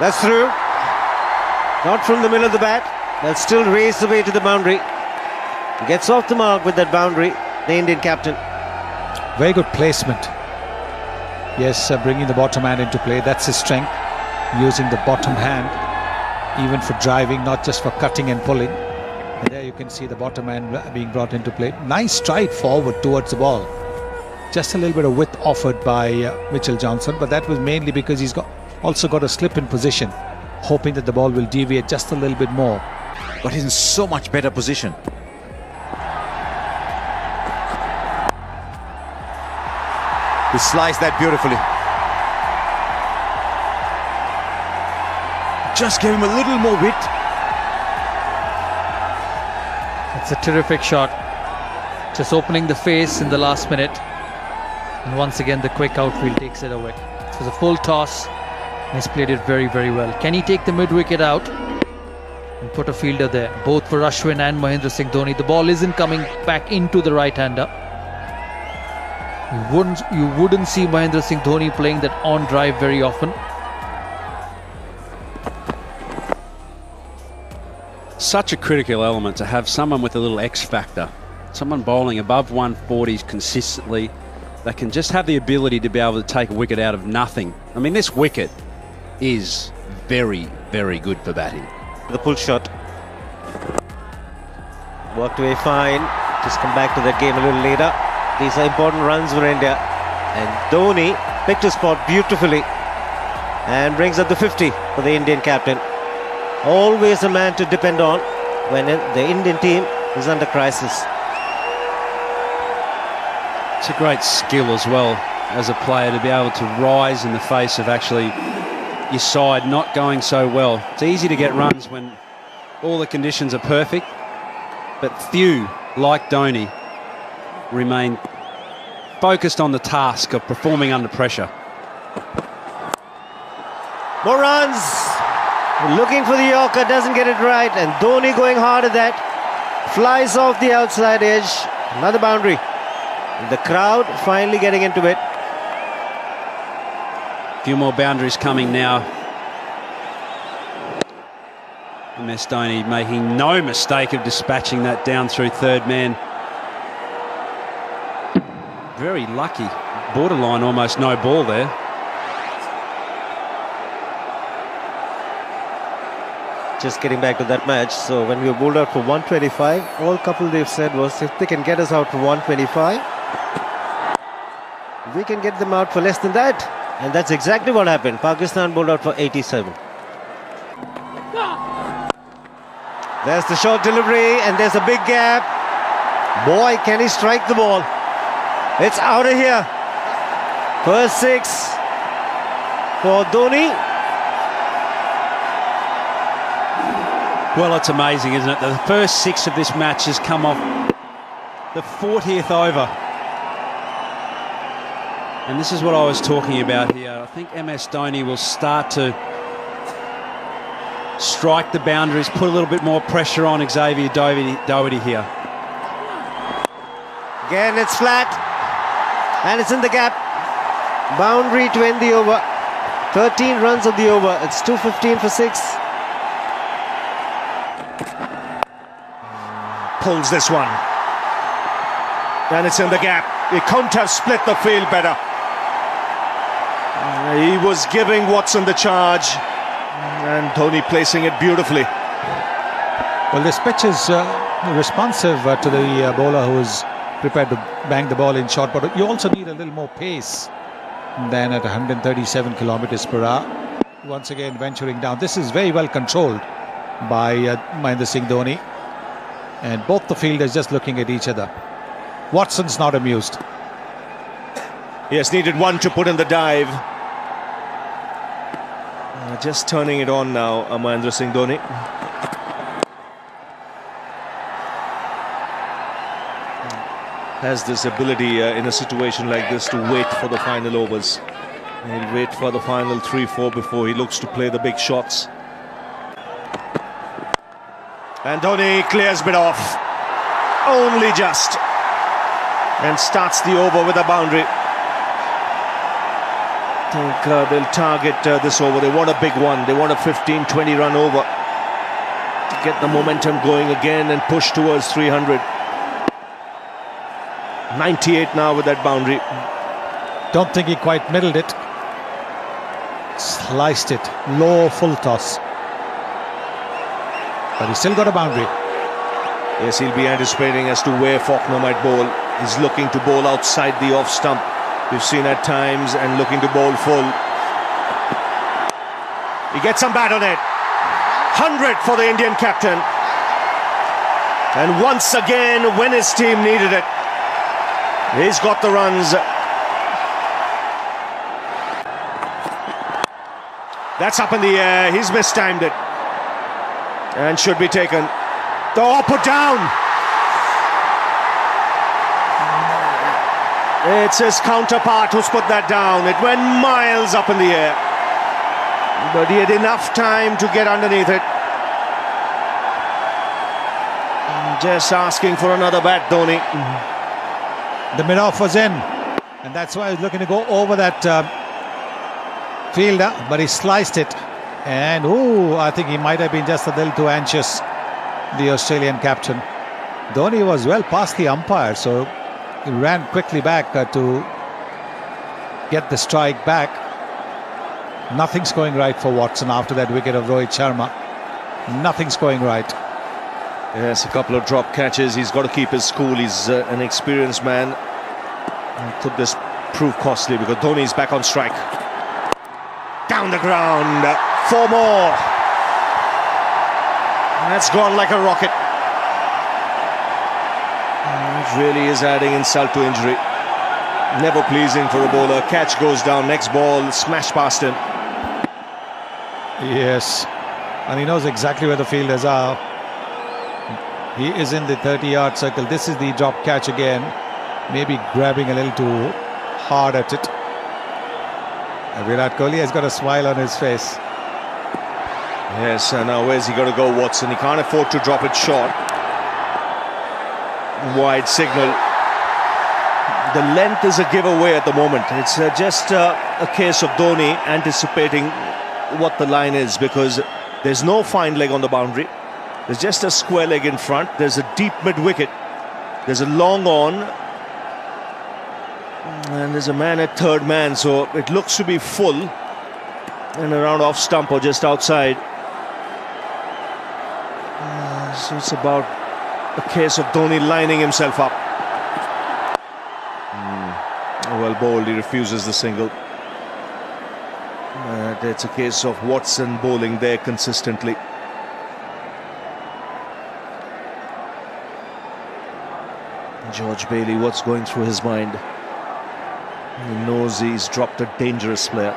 That's through. Not from the middle of the bat. They'll still race away to the boundary. Gets off the mark with that boundary, the Indian captain. Very good placement. Yes, bringing the bottom hand into play. That's his strength. Using the bottom hand, even for driving, not just for cutting and pulling. And there you can see the bottom hand being brought into play. Nice stride forward towards the ball. Just a little bit of width offered by Mitchell Johnson, but that was mainly because he's also got a slip in position, hoping that the ball will deviate just a little bit more. But he's in so much better position. He sliced that beautifully. Just gave him a little more width. It's a terrific shot. Just opening the face in the last minute. And once again, the quick outfield takes it away. It was a full toss. And he's played it very, very well. Can he take the mid-wicket out and put a fielder there? Both for Ashwin and Mahendra Singh Dhoni. The ball isn't coming back into the right-hander. You wouldn't see Mahendra Singh Dhoni playing that on drive very often. Such a critical element to have someone with a little X factor, someone bowling above 140s consistently that can just have the ability to be able to take a wicket out of nothing. I mean, this wicket is very, very good for batting. The pull shot worked away fine. Just come back to that game a little later. These are important runs for India, and Dhoni picked his spot beautifully and brings up the 50 for the Indian captain. Always a man to depend on when the Indian team is under crisis. It's a great skill as well as a player to be able to rise in the face of actually your side not going so well. It's easy to get runs when all the conditions are perfect, but few, like Dhoni, remain focused on the task of performing under pressure. More runs. Looking for the Yorker, doesn't get it right, and Dhoni going hard at that. Flies off the outside edge. Another boundary. The crowd finally getting into it. A few more boundaries coming now. MS Dhoni making no mistake of dispatching that down through third man. Very lucky. Borderline almost no ball there. Just getting back to that match. So when we were bowled out for 125, all couple they've said was if they can get us out for 125, we can get them out for less than that. And that's exactly what happened. Pakistan bowled out for 87. There's the short delivery, and there's a big gap. Boy, can he strike the ball. It's out of here. First six for Dhoni. Well, it's amazing, isn't it? The first six of this match has come off the 40th over. And this is what I was talking about here. I think MS Dhoni will start to strike the boundaries, put a little bit more pressure on Xavier Doherty here. Again, it's flat. And it's in the gap. Boundary to end the over. 13 runs of the over. It's 215 for 6. Pulls this one. And it's in the gap. He couldn't have split the field better. He was giving Watson the charge. And Dhoni placing it beautifully. Well, this pitch is responsive to the bowler who is prepared to bang the ball in short, but you also need a little more pace than at 137 kilometers per hour. Once again venturing down. This is very well controlled by Mahendra Singh Dhoni, and both the fielders just looking at each other. Watson's not amused. He has needed one to put in the dive. Just turning it on now, Mahendra Singh Dhoni. Has this ability in a situation like this to wait for the final overs. He'll wait for the final 3-4 before he looks to play the big shots. And Dhoni clears it off. Only just. And starts the over with a boundary. think they'll target this over. They want a big one. They want a 15-20 run over to get the momentum going again and push towards 300. 98 now with that boundary. Don't think he quite middled it. Sliced it. Low full toss. But he still got a boundary. Yes, he'll be anticipating as to where Faulkner might bowl. He's looking to bowl outside the off stump. We've seen at times, and looking to bowl full. He gets some bat on it. 100 for the Indian captain. And once again, when his team needed it, he's got the runs. That's up in the air. He's mistimed it. And should be taken. Oh, put down. It's his counterpart who's put that down. It went miles up in the air. But he had enough time to get underneath it. Just asking for another bat, Dhoni. The mid-off was in. And that's why he was looking to go over that fielder. But he sliced it. And, I think he might have been just a little too anxious, the Australian captain. Dhoni was well past the umpire, so he ran quickly back to get the strike back. Nothing's going right for Watson after that wicket of Rohit Sharma. Nothing's going right. Yes, a couple of drop catches. He's got to keep his cool. He's an experienced man. Could this prove costly because Dhoni's back on strike. Down the ground. 4 more. That's gone like a rocket. It really is adding insult to injury. Never pleasing for a bowler. Catch goes down. Next ball, smash past him. Yes. And he knows exactly where the fielders are. He is in the 30-yard circle. This is the drop catch again. Maybe grabbing a little too hard at it. And Virat Kohli has got a smile on his face. Yes, and now where's he got to go, Watson? He can't afford to drop it short. Wide signal. The length is a giveaway at the moment. It's just a case of Dhoni anticipating what the line is, because there's no fine leg on the boundary. There's just a square leg in front. There's a deep mid-wicket. There's a long on. And there's a man at third man, so it looks to be full and around off stump or just outside. So it's about a case of Dhoni lining himself up. Well bowled, he refuses the single. It's a case of Watson bowling there consistently. George Bailey, what's going through his mind? He knows he's dropped a dangerous player.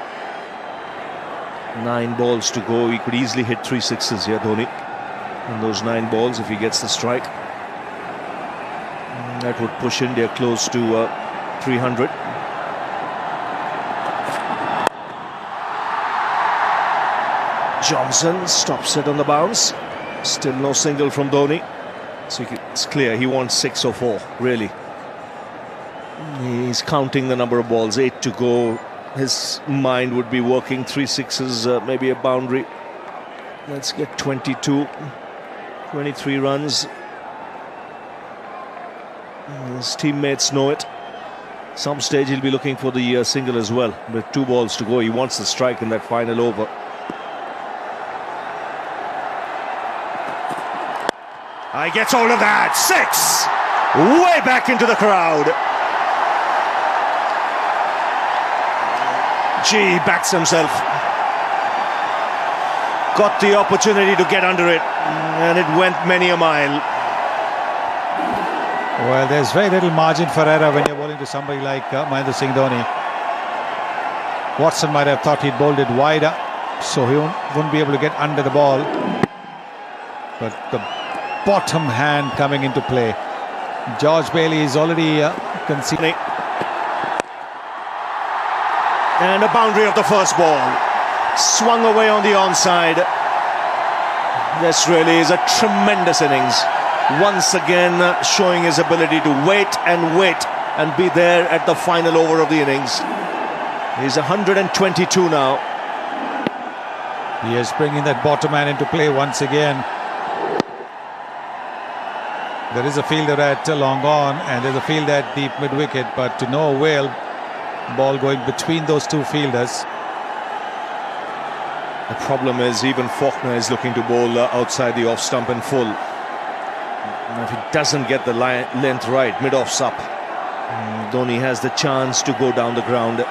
9 balls to go. He could easily hit 3 sixes here, Dhoni. In those 9 balls, if he gets the strike, that would push India close to 300. Johnson stops it on the bounce. Still no single from Dhoni. So it's clear he wants 6 or 4, really. He's counting the number of balls, 8 to go. His mind would be working 3 sixes, maybe a boundary. Let's get 22, 23 runs. His teammates know it. Some stage he'll be looking for the single as well. With 2 balls to go, he wants the strike in that final over. He gets hold of that. 6! Way back into the crowd. Gee, backs himself. Got the opportunity to get under it, and it went many a mile. Well, there's very little margin for error when you're bowling to somebody like Mahendra Singh Dhoni. Watson might have thought he'd bowled it wider, so he wouldn't be able to get under the ball. But the bottom hand coming into play. George Bailey is already conceding. And a boundary of the first ball. Swung away on the onside. This really is a tremendous innings. Once again showing his ability to wait and be there at the final over of the innings. He's 122 now. He is bringing that bottom man into play once again. There is a fielder at long on and there's a fielder at deep mid-wicket, but to no avail. Ball going between those two fielders. The problem is even Faulkner is looking to bowl outside the off stump in full. And if he doesn't get the length right, mid-off's up, Dhoni has the chance to go down the ground.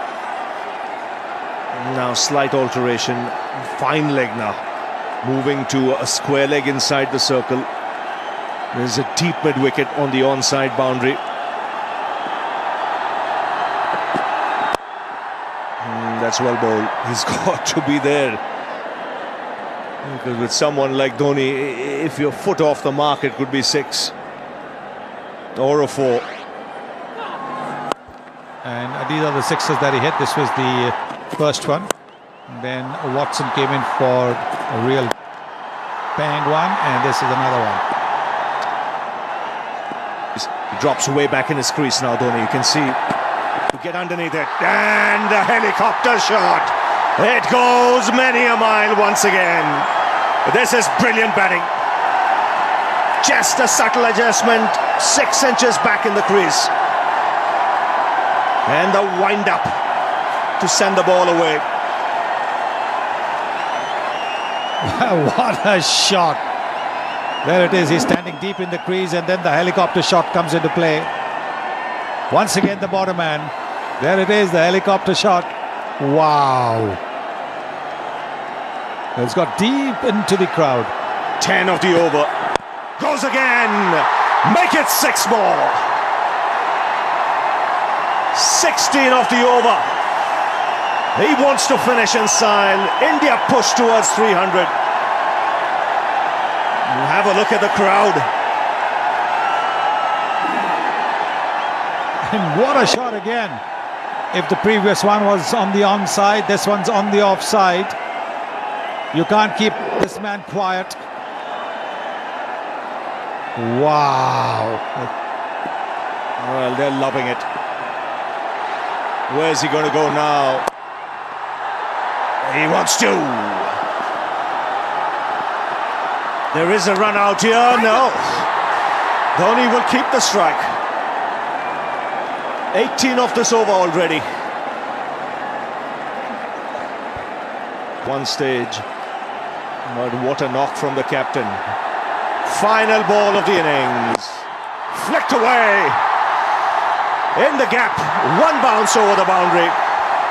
Now slight alteration, fine leg now, moving to a square leg inside the circle. There's a deep mid-wicket on the onside boundary. That's well bowled. He's got to be there. Because with someone like Dhoni, if your foot off the mark, it could be 6 or a 4. And these are the sixes that he hit. This was the first one. Then Watson came in for a real bang one, and this is another one. He drops way back in his crease now, Dhoni. You can see to get underneath it, and the helicopter shot. It goes many a mile once again. This is brilliant batting. Just a subtle adjustment, 6 inches back in the crease. And the wind up to send the ball away. What a shot. There it is. He's standing deep in the crease and then the helicopter shot comes into play. Once again the bottom man. There it is, the helicopter shot. Wow. It's got deep into the crowd. 10 of the over. Goes again. Make it 6 more. 16 of the over. He wants to finish in style. India push towards 300. Have a look at the crowd. And what a shot again. If the previous one was on the onside, this one's on the offside. You can't keep this man quiet. Wow. Well, they're loving it. Where's he going to go now? He wants to. There is a run out here. No. Dhoni will keep the strike. 18 of this over already. One stage. But what a knock from the captain. Final ball of the innings. Flicked away. In the gap. One bounce over the boundary.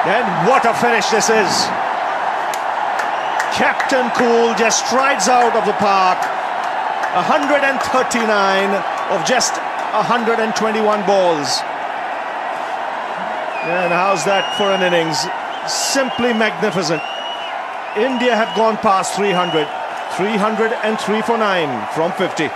And what a finish this is. Captain Cool just strides out of the park. 139 of just 121 balls. And how's that for an innings? Simply magnificent. India have gone past 300. 303 for 9 from 50.